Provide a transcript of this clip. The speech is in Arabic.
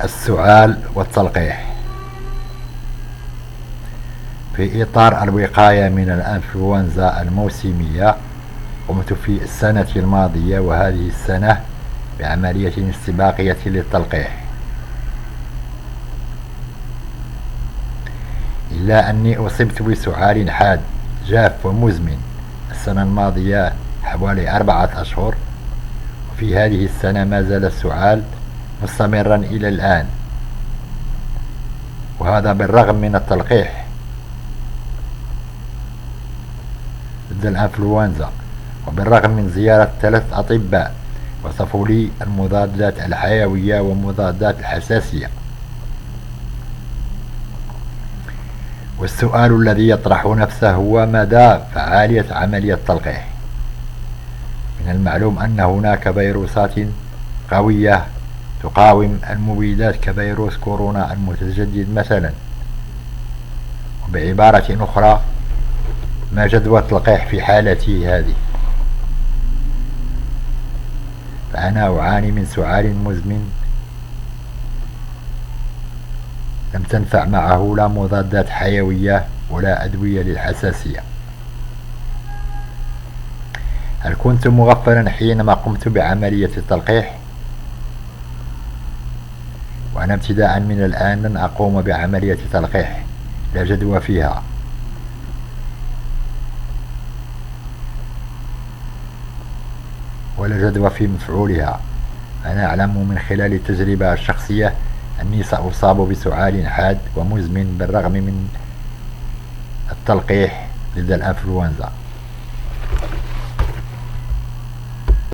السعال والتلقيح. في إطار الوقاية من الإنفلونزا الموسمية، قمت في السنة الماضية وهذه السنة بعملية استباقية للتلقيح، إلا أني أصبت بسعال حاد جاف ومزمن السنة الماضية حوالي 4 أشهر، وفي هذه السنة ما زال السعال مستمرا إلى الآن، وهذا بالرغم من التلقيح ضد الإنفلونزا، وبالرغم من زيارة 3 أطباء وصفوا لي المضادات الحيوية ومضادات الحساسية. والسؤال الذي يطرح نفسه هو مدى فعالية عملية التلقيح. من المعلوم أن هناك فيروسات قوية تقاوم المبيدات كفيروس كورونا المتجدد مثلا، وبعبارة أخرى ما جدوى التلقيح في حالتي هذه؟ فأنا أعاني من سعال مزمن لم تنفع معه لا مضادات حيوية ولا أدوية للحساسية. هل كنت مغفلا حينما قمت بعملية التلقيح؟ وأنا ابتداء من الآن لن أقوم بعملية تلقيح لا جدوى فيها، ولا جدوى في مفعولها. أنا أعلم من خلال التجربة الشخصية أني سأصاب بسعال حاد ومزمن بالرغم من التلقيح ضد الإنفلونزا.